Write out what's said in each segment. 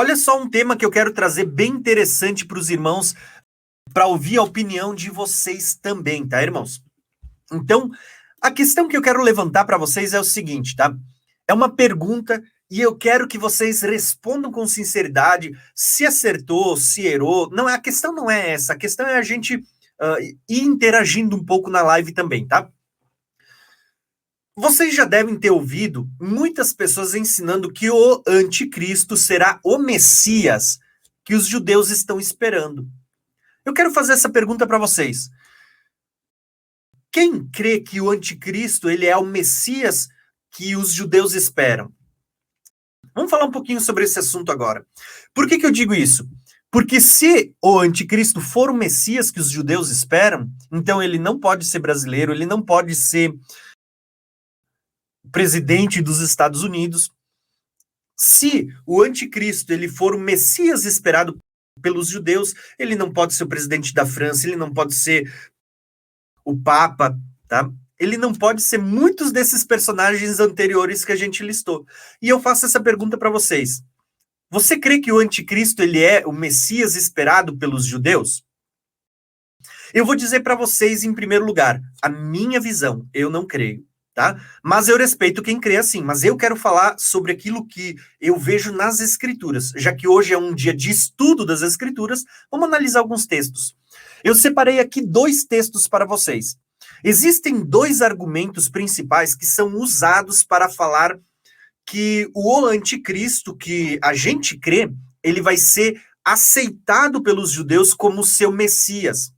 Olha só um tema que eu quero trazer bem interessante para os irmãos, para ouvir a opinião de vocês também, tá, irmãos? Então, a questão que eu quero levantar para vocês é o seguinte, tá? É uma pergunta e eu quero que vocês respondam com sinceridade, se acertou, se errou. Não, a questão não é essa, a questão é a gente ir interagindo um pouco na live também, tá? Vocês já devem ter ouvido muitas pessoas ensinando que o anticristo será o Messias que os judeus estão esperando. Eu quero fazer essa pergunta para vocês. Quem crê que o anticristo ele é o Messias que os judeus esperam? Vamos falar um pouquinho sobre esse assunto agora. Por que eu digo isso? Porque se o anticristo for o Messias que os judeus esperam, então ele não pode ser brasileiro, ele não pode ser presidente dos Estados Unidos. Se o anticristo ele for o Messias esperado pelos judeus, ele não pode ser o presidente da França, ele não pode ser o Papa, tá? Ele não pode ser muitos desses personagens anteriores que a gente listou. E eu faço essa pergunta para vocês. Você crê que o anticristo ele é o Messias esperado pelos judeus? Eu vou dizer para vocês, em primeiro lugar, a minha visão, eu não creio. Tá? Mas eu respeito quem crê assim, mas eu quero falar sobre aquilo que eu vejo nas escrituras, já que hoje é um dia de estudo das escrituras, vamos analisar alguns textos. Eu separei aqui 2 textos para vocês. Existem 2 argumentos principais que são usados para falar que o anticristo, que a gente crê, ele vai ser aceitado pelos judeus como seu Messias.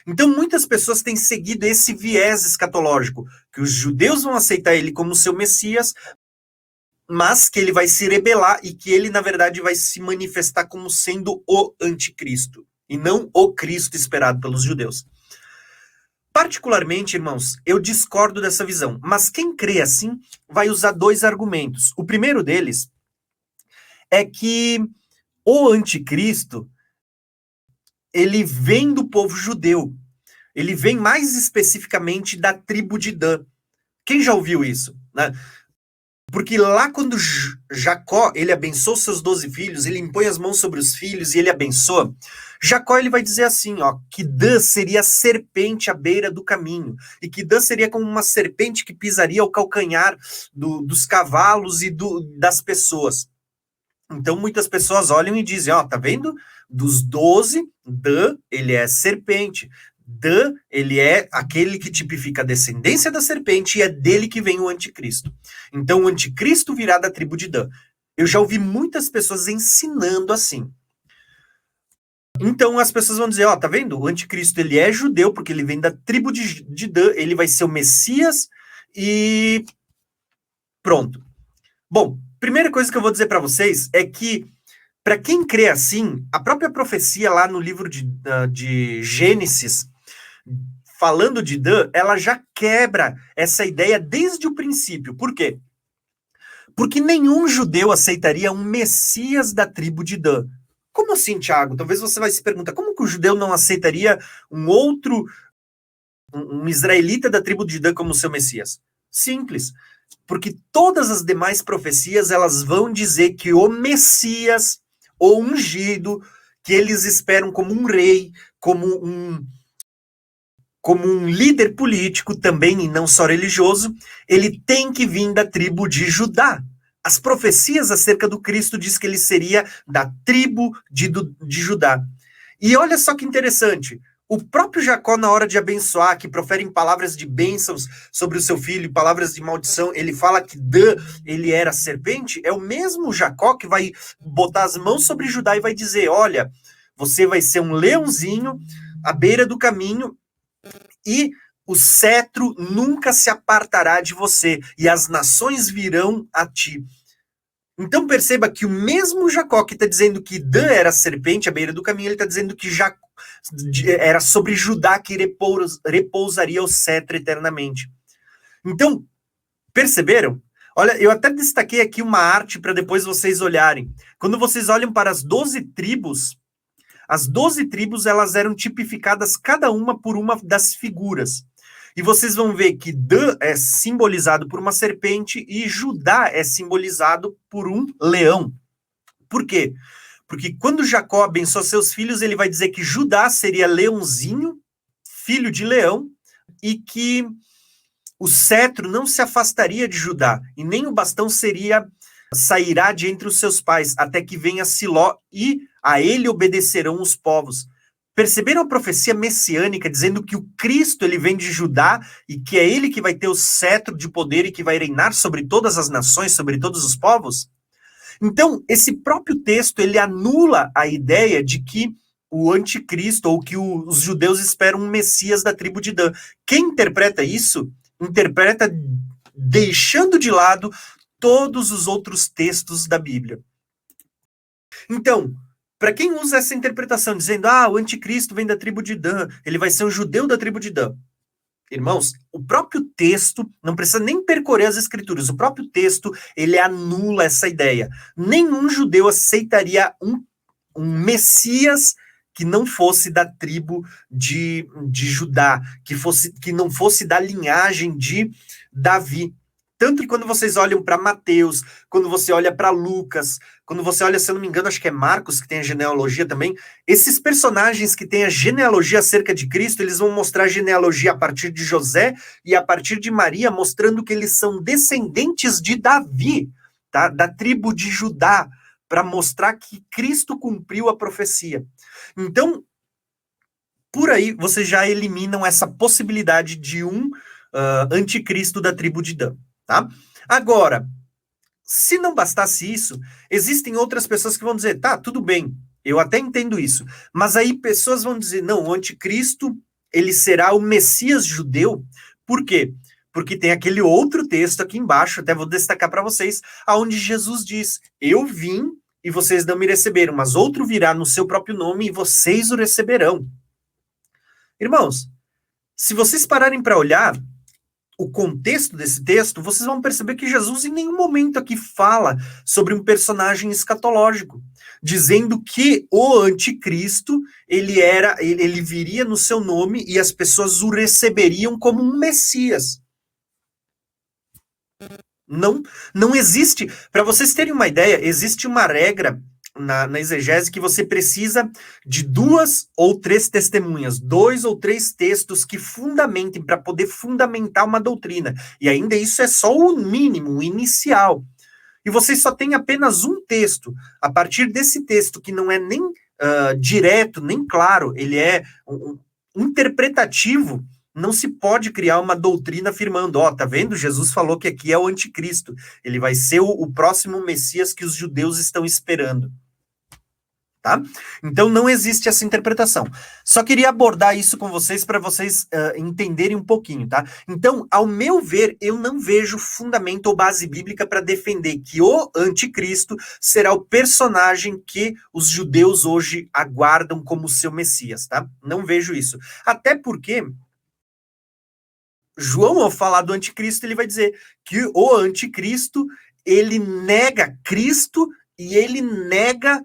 Então, muitas pessoas têm seguido esse viés escatológico, que os judeus vão aceitar ele como seu Messias, mas que ele vai se rebelar e que ele, na verdade, vai se manifestar como sendo o anticristo, e não o Cristo esperado pelos judeus. Particularmente, irmãos, eu discordo dessa visão, mas quem crê assim vai usar 2 argumentos. O primeiro deles é que o anticristo ele vem do povo judeu. Ele vem mais especificamente da tribo de Dan. Quem já ouviu isso? Né? Porque lá quando Jacó, ele abençoa seus 12 filhos, ele impõe as mãos sobre os filhos e ele abençoa, Jacó ele vai dizer assim, ó, que Dan seria a serpente à beira do caminho, e que Dan seria como uma serpente que pisaria o calcanhar dos cavalos e das pessoas. Então muitas pessoas olham e dizem, ó, tá vendo? Dos 12, Dan, ele é serpente. Dan, ele é aquele que tipifica a descendência da serpente e é dele que vem o anticristo. Então o anticristo virá da tribo de Dan. Eu já ouvi muitas pessoas ensinando assim. Então as pessoas vão dizer, ó, tá vendo? O anticristo ele é judeu porque ele vem da tribo de Dan, ele vai ser o Messias e pronto. Bom, primeira coisa que eu vou dizer para vocês é que para quem crê assim, a própria profecia lá no livro de Gênesis, falando de Dan, ela já quebra essa ideia desde o princípio. Por quê? Porque nenhum judeu aceitaria um Messias da tribo de Dan. Como assim, Tiago? Talvez você vai se perguntar, como que o judeu não aceitaria um israelita da tribo de Dan como seu Messias? Simples. Porque todas as demais profecias, elas vão dizer que o Messias, o ungido, que eles esperam como um rei, como um líder político também, e não só religioso, ele tem que vir da tribo de Judá. As profecias acerca do Cristo diz que ele seria da tribo de Judá. E olha só que interessante, o próprio Jacó, na hora de abençoar, que proferem palavras de bênçãos sobre o seu filho, palavras de maldição, ele fala que Dan, ele era serpente, é o mesmo Jacó que vai botar as mãos sobre Judá e vai dizer, olha, você vai ser um leãozinho à beira do caminho e o cetro nunca se apartará de você e as nações virão a ti. Então perceba que o mesmo Jacó que está dizendo que Dan era serpente à beira do caminho, ele está dizendo que era sobre Judá que repousaria o cetro eternamente. Então, perceberam? Olha, eu até destaquei aqui uma arte para depois vocês olharem. Quando vocês olham para as 12 tribos, as 12 tribos elas eram tipificadas cada uma por uma das figuras. E vocês vão ver que Dan é simbolizado por uma serpente e Judá é simbolizado por um leão. Por quê? Porque quando Jacó abençoa seus filhos, ele vai dizer que Judá seria leãozinho, filho de leão, e que o cetro não se afastaria de Judá, e nem o bastão sairá de entre os seus pais, até que venha Siló, e a ele obedecerão os povos. Perceberam a profecia messiânica dizendo que o Cristo ele vem de Judá e que é ele que vai ter o cetro de poder e que vai reinar sobre todas as nações, sobre todos os povos? Então, esse próprio texto ele anula a ideia de que o anticristo ou que os judeus esperam um Messias da tribo de Dan. Quem interpreta isso, interpreta deixando de lado todos os outros textos da Bíblia. Então, para quem usa essa interpretação, dizendo, o anticristo vem da tribo de Dan, ele vai ser um judeu da tribo de Dan. Irmãos, o próprio texto, não precisa nem percorrer as escrituras, o próprio texto, ele anula essa ideia. Nenhum judeu aceitaria um Messias que não fosse da tribo de Judá, que não fosse da linhagem de Davi. Tanto que quando vocês olham para Mateus, quando você olha para Lucas, quando você olha, se eu não me engano, acho que é Marcos que tem a genealogia também, esses personagens que têm a genealogia acerca de Cristo, eles vão mostrar a genealogia a partir de José e a partir de Maria, mostrando que eles são descendentes de Davi, tá? Da tribo de Judá, para mostrar que Cristo cumpriu a profecia. Então, por aí, vocês já eliminam essa possibilidade de um anticristo da tribo de Dan. Tá? Agora, se não bastasse isso, existem outras pessoas que vão dizer, tá, tudo bem, eu até entendo isso, mas aí pessoas vão dizer, não, o anticristo, ele será o Messias judeu. Por quê? Porque tem aquele outro texto aqui embaixo, até vou destacar para vocês, aonde Jesus diz, eu vim e vocês não me receberam, mas outro virá no seu próprio nome e vocês o receberão. Irmãos, se vocês pararem para olhar o contexto desse texto, vocês vão perceber que Jesus em nenhum momento aqui fala sobre um personagem escatológico, dizendo que o anticristo, ele viria no seu nome e as pessoas o receberiam como um Messias. Não existe, para vocês terem uma ideia, existe uma regra na exegese que você precisa de 2 ou 3 testemunhas, 2 ou 3 textos que fundamentem para poder fundamentar uma doutrina. E ainda isso é só o mínimo, o inicial. E vocês só têm apenas um texto. A partir desse texto, que não é nem direto, nem claro, ele é interpretativo, não se pode criar uma doutrina afirmando, tá vendo? Jesus falou que aqui é o anticristo. Ele vai ser o próximo Messias que os judeus estão esperando. Tá? Então não existe essa interpretação. Só queria abordar isso com vocês para vocês entenderem um pouquinho, tá? Então, ao meu ver, eu não vejo fundamento ou base bíblica para defender que o anticristo será o personagem que os judeus hoje aguardam como seu Messias, tá? Não vejo isso. Até porque João, ao falar do anticristo, ele vai dizer que o anticristo, ele nega Cristo e ele nega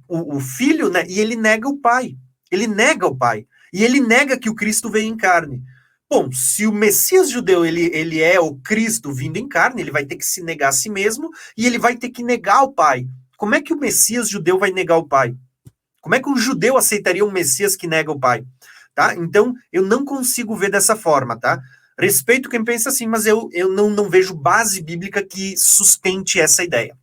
o filho, né? E ele nega o pai. Ele nega o pai. E ele nega que o Cristo veio em carne. Bom, se o Messias judeu ele é o Cristo vindo em carne, ele vai ter que se negar a si mesmo e ele vai ter que negar o pai. Como é que o Messias judeu vai negar o pai? Como é que um judeu aceitaria um Messias que nega o pai? Tá? Então, eu não consigo ver dessa forma, tá? Respeito quem pensa assim, mas eu não vejo base bíblica que sustente essa ideia.